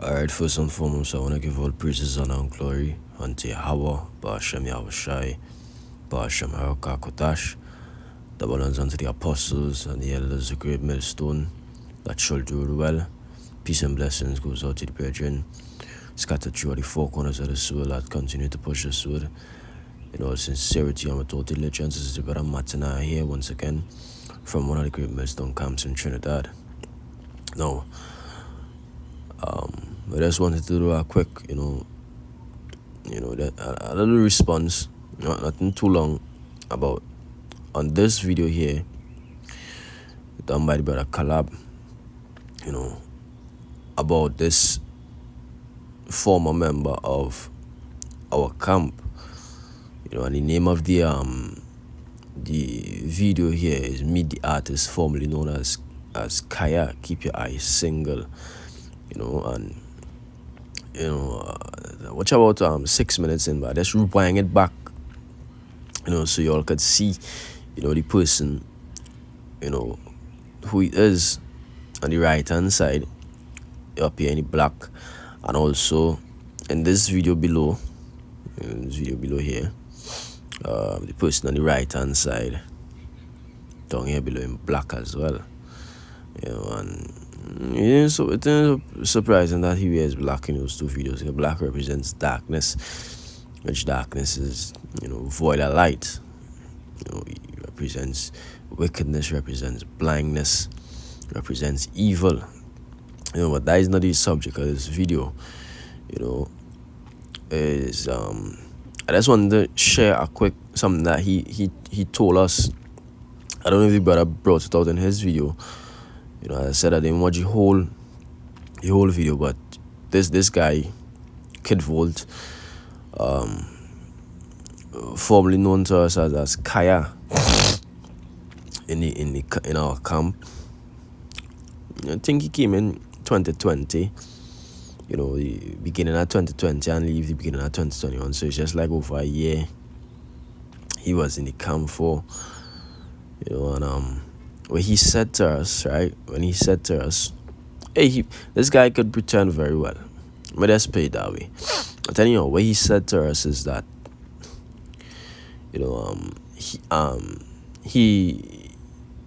Alright, first and foremost, I want to give all praises, honor, and glory unto Yahweh, Ba'ashem Yahushai, Ba'ashem Harokakotash, double honors unto the apostles and the elders, the great millstone that shall do well. Peace and blessings goes out to the brethren, scattered through the four corners of the soul that continue to push the sword. In all sincerity and with total diligence, this is the brother Matina here once again from one of the great millstone camps in Trinidad. Now, I just wanted to do a quick, a little response, nothing too long, about on this video here, done by the brother Collab, about this former member of our camp, and the name of the video here is Meet the Artist, formerly known as CHAAYAH, Keep Your Eyes Single, and watch about 6 minutes in, but just rewind it back, so y'all could see, the person, who he is on the right hand side up here in the black, and also in this video below, here, the person on the right hand side down here below in black as well, and so it is surprising that he wears black in those two videos. Black represents darkness, which darkness is, void of light. It represents wickedness, represents blindness, represents evil. But that is not the subject of this video. Is I just wanted to share a quick something that he told us. I don't know if the brother brought it out in his video. I said I didn't watch the whole video, but this guy, Kid Volt, formerly known to us as CHAAYAH, in our camp. I think he came in 2020, the beginning of 2020 and leave the beginning of 2021. So it's just like over a year he was in the camp for, and when he said to us, right, hey, this guy could pretend very well. But let's pay it that way. I'm telling you, what he said to us is that, he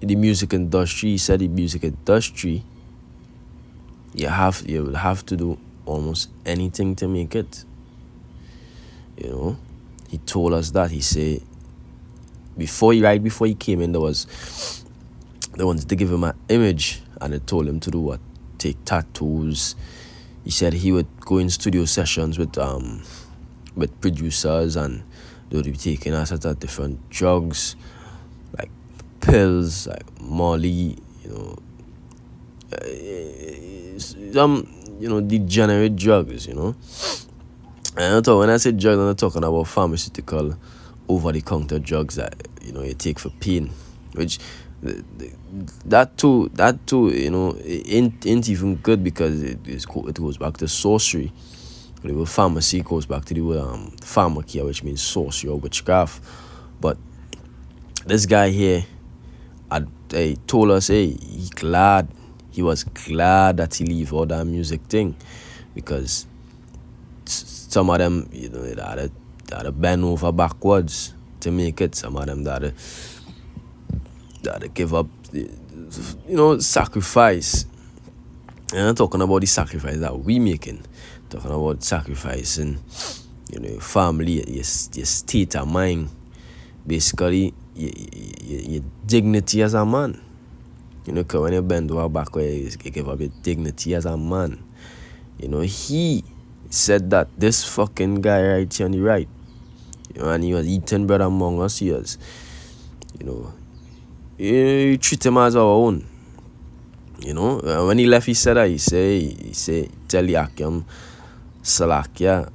the music industry, he said the music industry, you will have to do almost anything to make it. He told us that. He said right before he came in, they wanted to give him an image, and they told him to do what? Take tattoos. He said he would go in studio sessions with producers, and they would be taking us at different drugs, like pills, like Molly, degenerate drugs, And when I say drugs, I'm not talking about pharmaceutical, over-the-counter drugs that you take for pain, which that too, ain't even good, because it goes back to sorcery. The word pharmacy goes back to the word pharmakia, which means sorcery or witchcraft. But this guy here told us, he was glad that he leave all that music thing, because some of them, they had to bend over backwards to make it. Some of them that give up, sacrifice. And I'm not talking about the sacrifice that we making. Talking about sacrificing, your family, your state of mind, basically your dignity as a man. Because when you bend over backwards, you give up your dignity as a man. He said that this fucking guy right here on the right, and he was eating bread among us years, you treat him as our own. When he left, he said that, he say tell Yakim Salakia,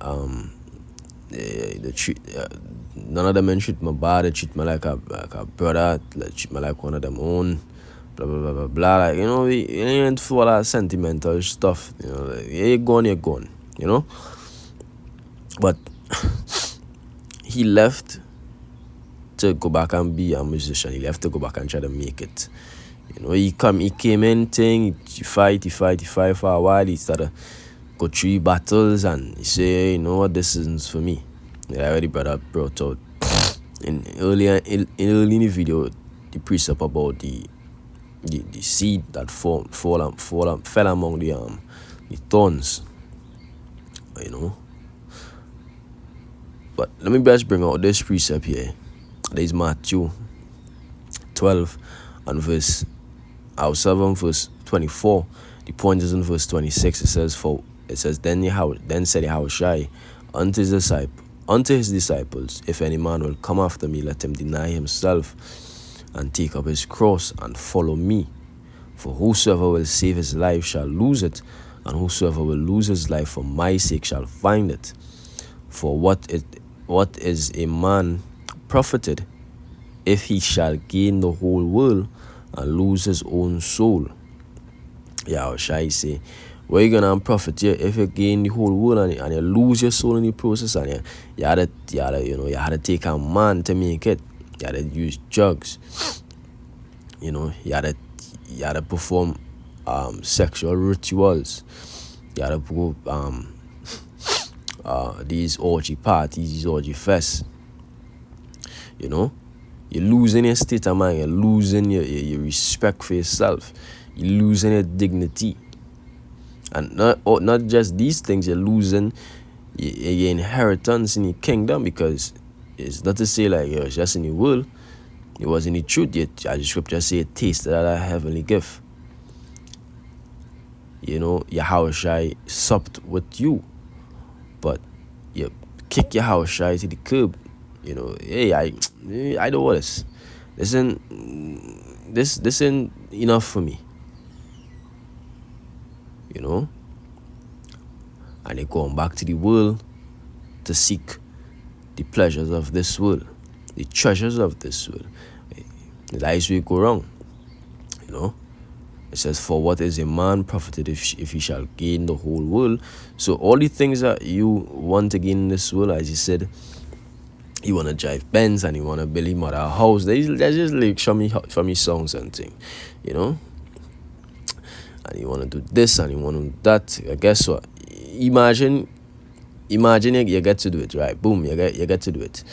none of them men treat me bad. They treat me like a brother. They treat me like one of them own. Blah blah blah blah blah. Like, we ain't for all that sentimental stuff. You're gone. But he left to go back and be a musician. He left to go back and try to make it. He came in thing, he fight for a while. He started go through battles and you say, hey, you know what, this isn't for me. Yeah, I already brought out in early in the video the precept about the seed that fell among the thorns, you know. But let me just bring out this precept here. There's Matthew 12 and verse verse 24. The point is in verse 26. It says then said Yahushua unto his disciples, if any man will come after me, let him deny himself and take up his cross and follow me. For whosoever will save his life shall lose it, and whosoever will lose his life for my sake shall find it. For what is a man profited if he shall gain the whole world and lose his own soul? Yahushua say, what you gonna profit you if you gain the whole world and you lose your soul in the process, and you had to take a man to make it. You had to use drugs. You know, you had to perform sexual rituals. You had to go these orgy parties, these orgy fests. You know, you're losing your state of mind. You're losing your respect for yourself. You're losing your dignity. And not just these things, you're losing your inheritance in the kingdom, because it's not to say like it was just in the world, it was in the truth. Yet, as the scripture say, tasted that heavenly gift. You know, Yahushua supped with you, but you kick Yahushua to the curb. You know, hey, I don't want this. This ain't enough for me. You know, and they're going back to the world to seek the pleasures of this world, the treasures of this world. That is where you go wrong. You know, it says, for what is a man profited if he shall gain the whole world? So all the things that you want to gain in this world, as you said, you want to drive Benz and you want to build him a house. They just like show me songs and things, you know. And you want to do this and you want to do that. Guess what? Imagine you get to do it, right? Boom, you get to do it.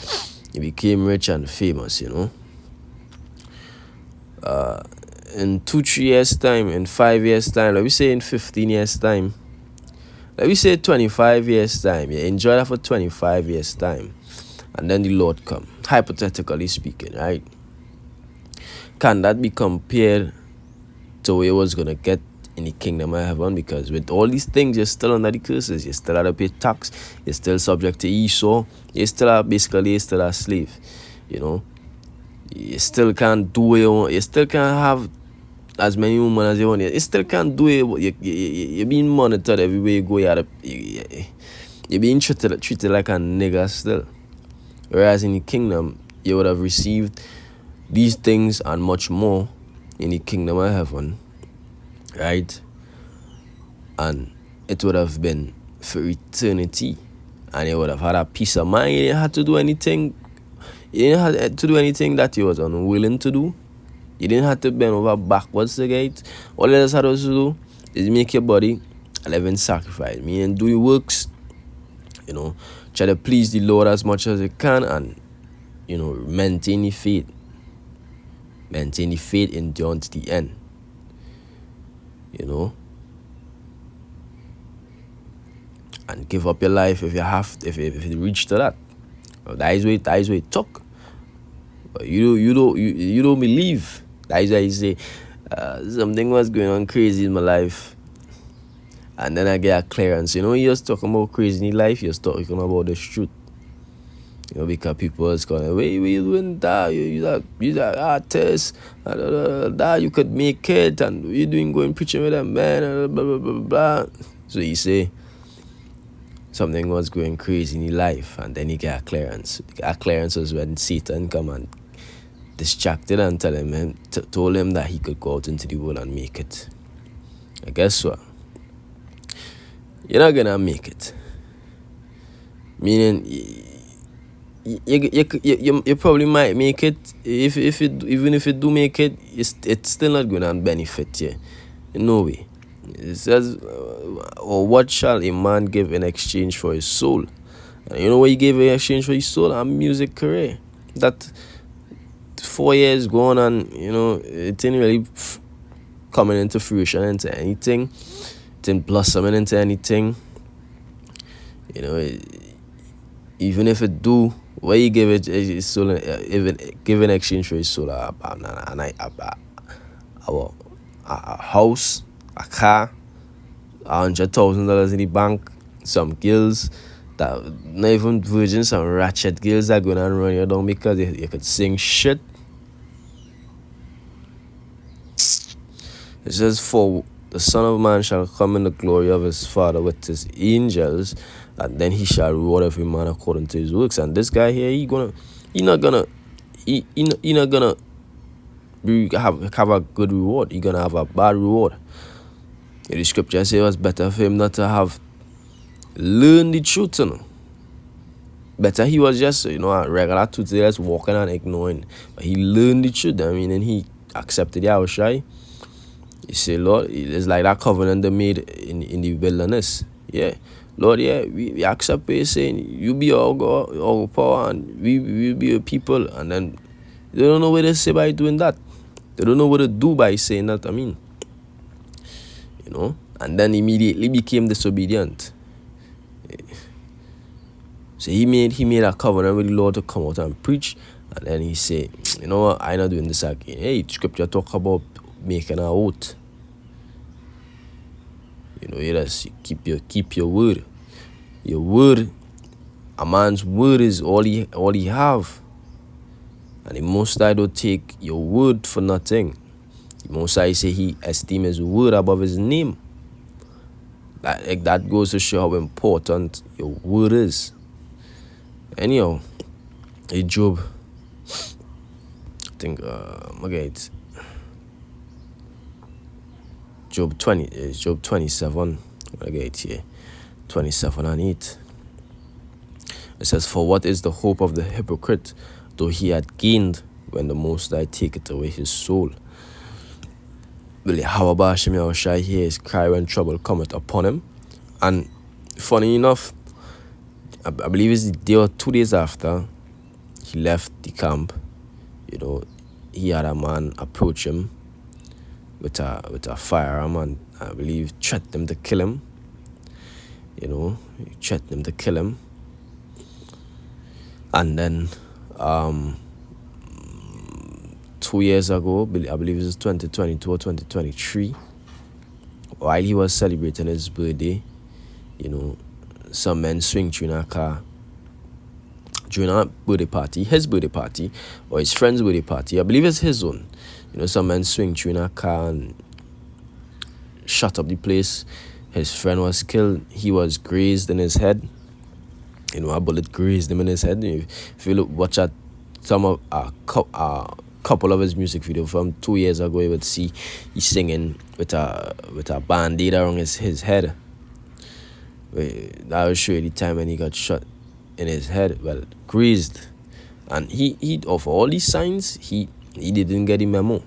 You became rich and famous, you know. In 2-3 years time, in 5 years time, let me say in 15 years time, let me say 25 years time. You enjoy that for 25 years time, and then the Lord come, hypothetically speaking, right? Can that be compared to where you was gonna get in the kingdom of heaven? Because with all these things, you're still under the curses. You still have to pay tax. You're still subject to Esau. You're still a slave. You know, you still can't do what you want. You still can't have as many women as you want. You still can't do it. You're being monitored everywhere you go. You're being treated like a nigger still. Whereas in the kingdom, you would have received these things and much more in the kingdom of heaven. Right? And it would have been for eternity, and you would have had a peace of mind. You didn't have to do anything. You didn't have to do anything that you was unwilling to do. You didn't have to bend over backwards to get. All you just had to do is make your body a living sacrifice. Meaning do your works, you know, try to please the Lord as much as you can, and you know, maintain the faith. Maintain the faith until the end. You know, and give up your life if you have, if you reach to that. Well, that is where it took. But you don't believe. That is why you say something was going on crazy in my life, and then I get a clearance. You know, you're just talking about crazy in life. You're talking about the truth. You know, because people is going, what you doing that? You that artist, that you could make it, and what you doing going preaching with them, man, blah, blah, blah, blah. So you say something was going crazy in your life, and then you get a clearance. A clearance was when Satan come and distracted and told him that he could go out into the world and make it. And guess what? You're not gonna make it. Meaning, you probably might make it. Even if you do make it, it's still not going to benefit you. No way. It says, or what shall a man give in exchange for his soul? And you know what he gave in exchange for his soul? A music career. That 4 years going on, it didn't really coming into fruition into anything. It didn't blossoming into anything. You know, even if it do, what you give it his soul, even give in exchange for his soul, a house, a car, $100,000 in the bank, some girls that not even virgin, some ratchet girls that going and run you down because you could sing shit. It says, for the Son of Man shall come in the glory of his Father with his angels, and then he shall reward every man according to his works. And this guy here, he not gonna have a good reward. He gonna have a bad reward. The scripture says it was better for him not to have learned the truth, Better he was just, a regular tutor that's walking and ignoring. But he learned the truth, and he accepted the Yahushai. You say, Lord, it's like that covenant they made in the wilderness. Yeah. Lord, yeah, we accept what you're saying. You be our God, our power, and we be your people. And then they don't know what to say by doing that. They don't know what to do by saying that, And then immediately became disobedient. So he made a covenant with the Lord to come out and preach. And then he said, you know what, I'm not doing this again. Hey, scripture talk about making an oath. You just keep your word. Your word, a man's word is all he have. And the Most High don't take your word for nothing. The Most High say he esteem his word above his name. That goes to show how important your word is. Anyhow, hey Job, I think it's Job 27. I get it here, 27 and 8. It says, for what is the hope of the hypocrite, though he had gained, when the Most High taketh away his soul? Will Yahweh Hashem Yahushai hear his cry when trouble cometh upon him? And funny enough, I believe it's the day or 2 days after he left the camp, he had a man approach him with a firearm and I believe threatened him to kill him. He threatened him to kill him. And then 2 years ago, I believe it was 2022 or 2023, while he was celebrating his birthday, some men swing through in a car during a birthday party, his birthday party, or his friend's birthday party. I believe it's his own. Some men swing through in a car and shut up the place. His friend was killed. He was grazed in his head. A bullet grazed him in his head. If you watch at some of a couple of his music videos from 2 years ago, you would see he's singing with a band-aid around his head. That will show you the time when he got shot in his head, grazed. And he of all these signs, he didn't get the memo.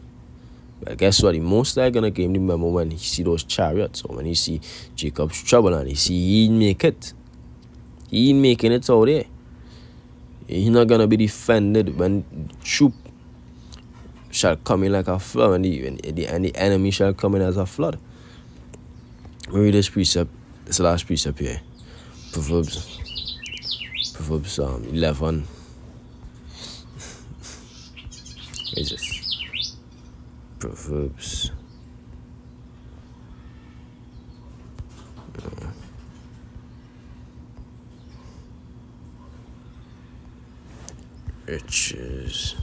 But guess what? The Most High gonna give him the memo when he see those chariots, or when he see Jacob's trouble and he ain't make it. He ain't making it out there. He's not gonna be defended when troop shall come in like a flood, and the enemy shall come in as a flood. We read this precept, this last precept here. Proverbs 11. What is this? Proverbs. Riches.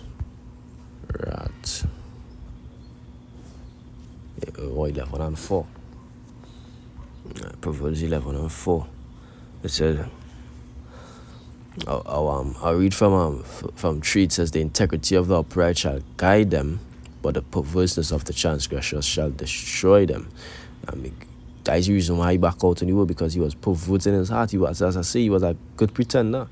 Rat. 11 and 4. Proverbs 11 and 4. It says, I'll read from 3. It says, the integrity of the upright shall guide them, but the perverseness of the transgressors shall destroy them. That is the reason why he backed out in the world, because he was perverted in his heart. He was, as I say, he was a good pretender.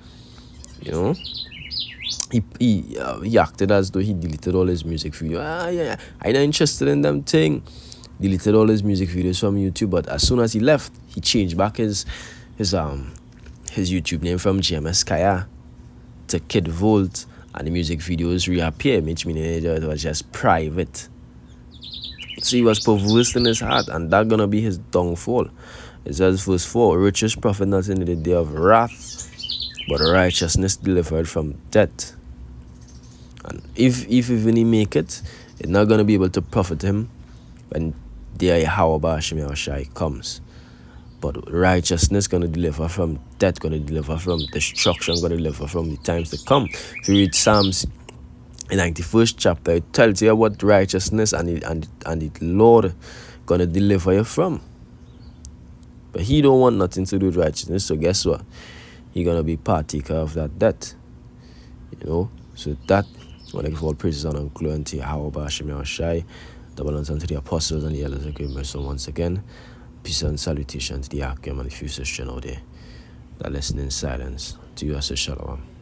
He acted as though he deleted all his music videos. I'm not interested in them thing. deleted all his music videos from YouTube. But as soon as he left, he changed back his YouTube name from CHAAYAH to Kid Volt, and the music videos reappear, which means it was just private. So he was perverse in his heart, and that's gonna be his downfall. It says verse 4, richest prophet not in the day of wrath, but righteousness delivered from death. And if even he make it, it's not gonna be able to profit him when the Yahweh comes. But righteousness gonna deliver from death, gonna deliver from destruction, gonna deliver from the times to come. If you read Psalms, in 91st chapter, it tells you what righteousness and the Lord gonna deliver you from. But he don't want nothing to do with righteousness, so guess what? He gonna be partaker of that death. You know? So that, when I give all praises and glory unto Yahweh, double unto the apostles and the elders of great mercy once again. Peace and salutation to the Akim and the future out there that listen in silence. To you, I say shalom.